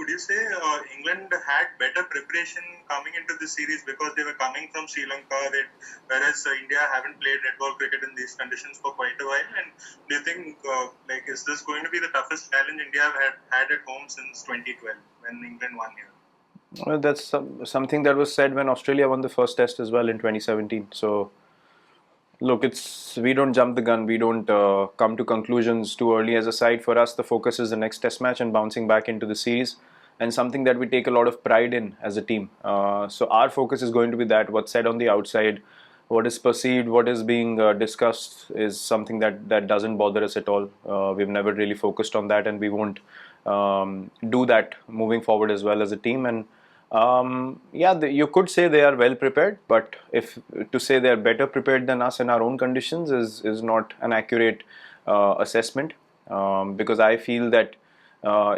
could you say England had better preparation coming into the series because they were coming from Sri Lanka, whereas India haven't played red ball cricket in these conditions for quite a while? And do you think, is this going to be the toughest challenge India have had at home since 2012 when England won here? Well, that's something that was said when Australia won the first test as well in 2017. So, look, we don't jump the gun. We don't come to conclusions too early as a side. For us, the focus is the next test match and bouncing back into the series, and something that we take a lot of pride in as a team. So our focus is going to be that. What's said on the outside, what is perceived, what is being discussed is something that doesn't bother us at all. We've never really focused on that, and we won't do that moving forward as well as a team. And you could say they are well prepared, but if to say they are better prepared than us in our own conditions is not an accurate assessment, because I feel that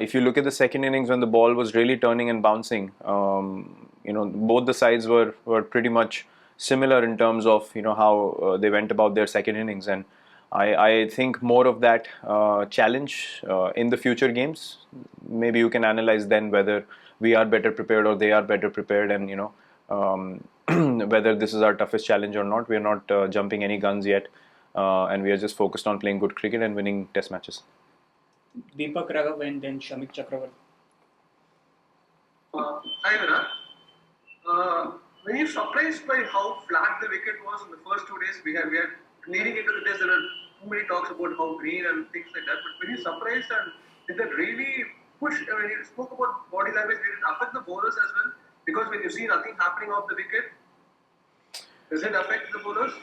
if you look at the second innings when the ball was really turning and bouncing, both the sides were pretty much similar in terms of how they went about their second innings, and I think more of that challenge in the future games. Maybe you can analyze then whether we are better prepared or they are better prepared, and whether this is our toughest challenge or not. We are not jumping any guns yet, and we are just focused on playing good cricket and winning test matches. Deepak Raghav and then Shamik Chakravarti. Hi Virat. Were you surprised by how flat the wicket was in the first 2 days? We had leading into the test, there were too many talks about how green and things like that. But were you surprised, and did that really push? When you spoke about body language, did it affect the bowlers as well? Because when you see nothing happening off the wicket, does it affect the bowlers?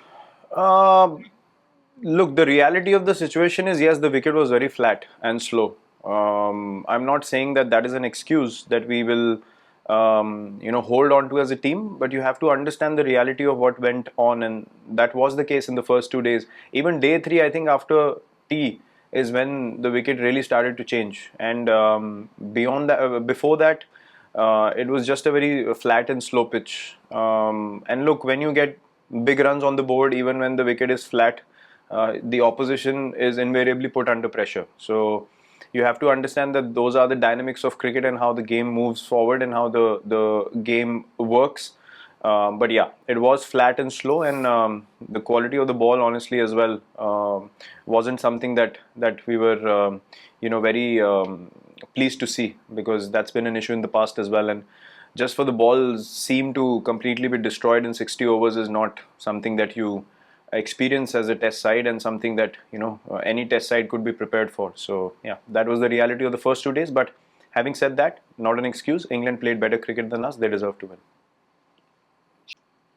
Look, the reality of the situation is, yes, the wicket was very flat and slow. I'm not saying that is an excuse that we will hold on to as a team, but you have to understand the reality of what went on, and that was the case in the first 2 days. Even day 3, I think after tea is when the wicket really started to change, and beyond that, before that, it was just a very flat and slow pitch. And look, when you get big runs on the board, even when the wicket is flat, the opposition is invariably put under pressure. So you have to understand that those are the dynamics of cricket and how the game moves forward and how the game works. But yeah, it was flat and slow, and the quality of the ball, honestly, as well, wasn't something that we were, very pleased to see, because that's been an issue in the past as well. And just for the ball seem to completely be destroyed in 60 overs is not something that you experience as a test side, and something that any test side could be prepared for. So yeah, that was the reality of the first 2 days. But having said that, not an excuse. England played better cricket than us. They deserve to win.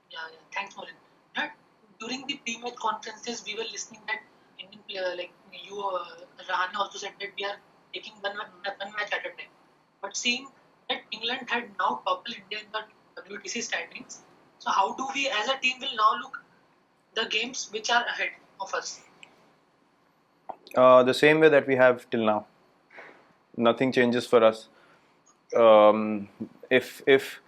Yeah. Thanks, Morin. During the pre-match conferences, we were listening that Indian player like you, Rahane also said that we are taking one match at a time. But seeing that England had now toppled India in the WTC standings, so how do we as a team will now look the games which are ahead of us? The same way that we have till now. Nothing changes for us. If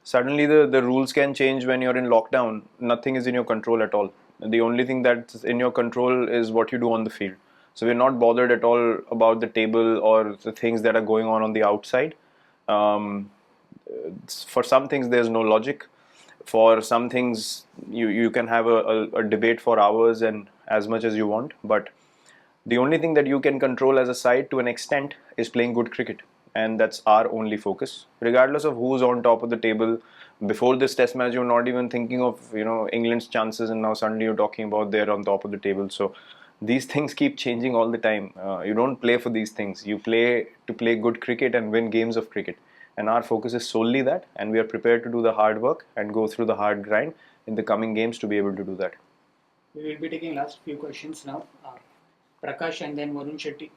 suddenly the rules can change when you're in lockdown, nothing is in your control at all. The only thing that's in your control is what you do on the field. So we're not bothered at all about the table or the things that are going on the outside. For some things, there's no logic. For some things, you can have a debate for hours and as much as you want. But the only thing that you can control as a side to an extent is playing good cricket. And that's our only focus. Regardless of who's on top of the table, before this test match, you're not even thinking of England's chances, and now suddenly you're talking about they're on top of the table. So these things keep changing all the time. You don't play for these things. You play to play good cricket and win games of cricket. And our focus is solely that, and we are prepared to do the hard work and go through the hard grind in the coming games to be able to do that. We will be taking last few questions now. Prakash and then Varun Shetty.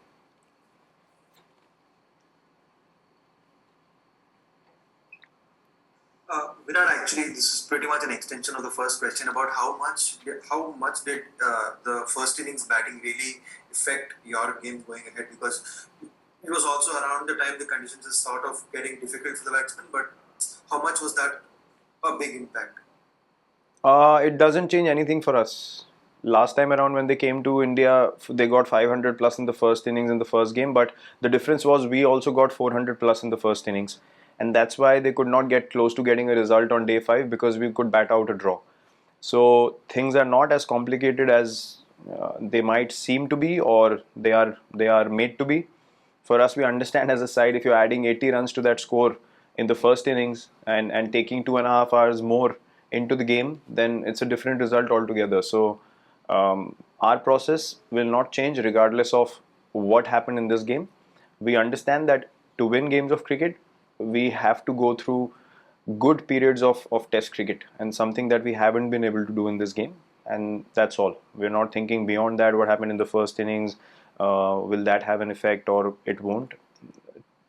Virat, actually, this is pretty much an extension of the first question about how much did the first innings batting really affect your game going ahead, because it was also around the time the conditions is sort of getting difficult for the batsmen, but how much was that a big impact? It doesn't change anything for us. last time around when they came to India, they got 500 plus in the first innings in the first game, but the difference was we also got 400 plus in the first innings, and that's why they could not get close to getting a result on day 5 because we could bat out a draw. So things are not as complicated as they might seem to be, or they are made to be. For us, we understand as a side, if you're adding 80 runs to that score in the first innings and taking 2.5 hours more into the game, then it's a different result altogether. So our process will not change regardless of what happened in this game. We understand that to win games of cricket, we have to go through good periods of test cricket, and something that we haven't been able to do in this game, and that's all. We're not thinking beyond that, what happened in the first innings, will that have an effect or it won't.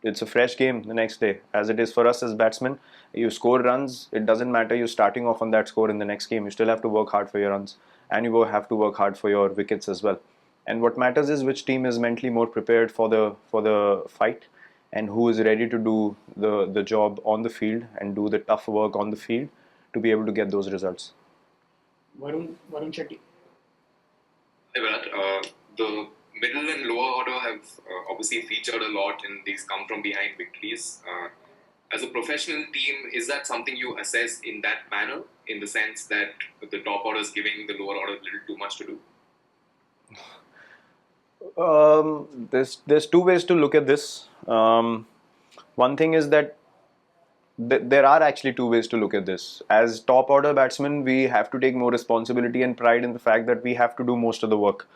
It's a fresh game the next day, as it is for us as batsmen. You score runs, it doesn't matter you're starting off on that score in the next game, you still have to work hard for your runs, and you will have to work hard for your wickets as well. And what matters is which team is mentally more prepared for the fight, and who is ready to do the job on the field and do the tough work on the field to be able to get those results. Varun Shetty. Hey Virat, the middle and lower order have obviously featured a lot in these come from behind victories. As a professional team, is that something you assess in that manner, in the sense that the top order is giving the lower order a little too much to do? There's two ways to look at this. One thing is that there are actually two ways to look at this. As top order batsmen, we have to take more responsibility and pride in the fact that we have to do most of the work.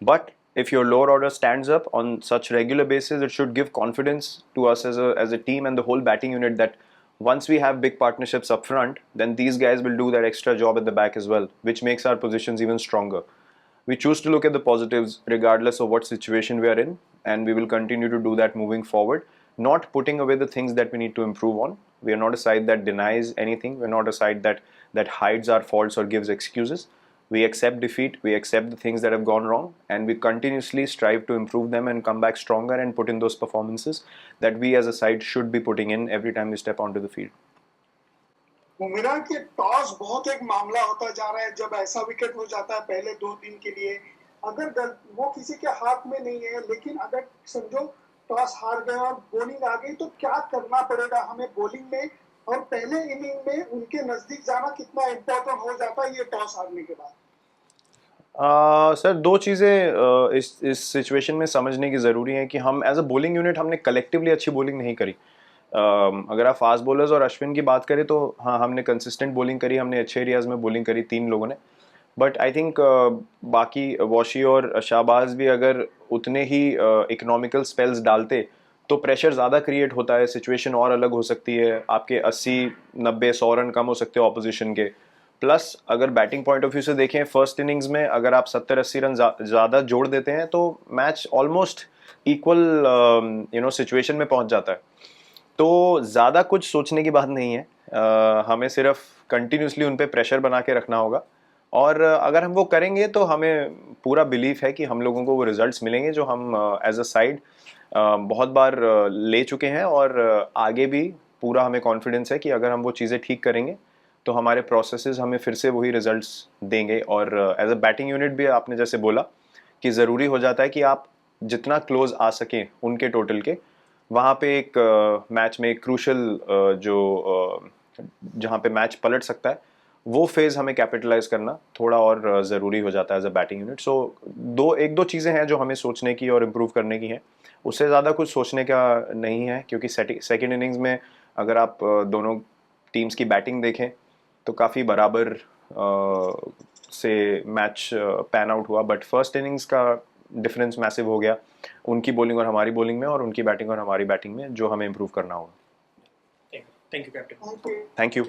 But if your lower order stands up on such regular basis, it should give confidence to us as a team and the whole batting unit that once we have big partnerships up front, then these guys will do that extra job at the back as well, which makes our positions even stronger. We choose to look at the positives regardless of what situation we are in, and we will continue to do that moving forward, not putting away the things that we need to improve on. We are not a side that denies anything. We're not a side that hides our faults or gives excuses. We accept defeat, we accept the things that have gone wrong, and we continuously strive to improve them and come back stronger and put in those performances that we as a side should be putting in every time we step onto the field. Virat ये toss बहुत एक मामला होता जा रहा है जब ऐसा विकेट हो जाता है पहले 2 दिन के लिए, अगर वो किसी के हाथ में नहीं है, लेकिन अगर समझो टॉस हार गए और बॉलिंग आ गई तो क्या करना पड़ेगा हमें बॉलिंग में, और पहले इनिंग में उनके नजदीक जाना कितना इम्पोर्टेंट हो जाता है ये टॉस हारने के बाद? सर, दो चीज़ें इस सिचुएशन में समझने की ज़रूरी है कि हम एज अ बॉलिंग यूनिट हमने कलेक्टिवली अच्छी बॉलिंग नहीं करी. अगर आप फास्ट बॉलर्स और अश्विन की बात करें तो हाँ, हमने कंसिस्टेंट बॉलिंग करी, हमने अच्छे एरियाज़ में बॉलिंग करी 3 लोगों ने. बट आई थिंक बाकी वॉशी और शाहबाज भी अगर उतने ही इकोनॉमिकल स्पेल्स डालते तो प्रेशर ज़्यादा क्रिएट होता है, सिचुएशन और अलग हो सकती है, आपके 80-90-100 रन कम हो सकते हैं ऑपोजिशन के. प्लस अगर बैटिंग पॉइंट ऑफ व्यू से देखें, फर्स्ट इनिंग्स में अगर आप 70-80 रन ज़्यादा जोड़ देते हैं तो मैच ऑलमोस्ट इक्वल सिचुएशन में पहुंच जाता है. तो ज़्यादा कुछ सोचने की बात नहीं है, हमें सिर्फ कंटिन्यूसली उन पे प्रेशर बना के रखना होगा, और अगर हम वो करेंगे तो हमें पूरा बिलीफ है कि हम लोगों को वो रिजल्ट्स मिलेंगे जो हम एज अ साइड बहुत बार ले चुके हैं, और आगे भी पूरा हमें कॉन्फिडेंस है कि अगर हम वो चीज़ें ठीक करेंगे तो हमारे प्रोसेसेस हमें फिर से वही रिजल्ट्स देंगे. और एज अ बैटिंग यूनिट भी आपने जैसे बोला कि ज़रूरी हो जाता है कि आप जितना क्लोज आ सकें उनके टोटल के, वहाँ पे एक मैच में एक क्रूशल जहाँ पे मैच पलट सकता है, वो फेज़ हमें कैपिटलाइज करना थोड़ा और ज़रूरी हो जाता है एज अ बैटिंग यूनिट. सो एक दो चीज़ें हैं जो हमें सोचने की और इम्प्रूव करने की हैं, उससे ज़्यादा कुछ सोचने का नहीं है, क्योंकि सेकेंड इनिंग्स में अगर आप दोनों टीम्स की बैटिंग देखें तो काफ़ी बराबर से मैच पैन आउट हुआ. बट फर्स्ट इनिंग्स का डिफरेंस मैसिव हो गया उनकी बॉलिंग और हमारी बॉलिंग में, और उनकी बैटिंग और हमारी बैटिंग में, जो हमें इम्प्रूव करना होगा. Thank you, Captain. Thank you.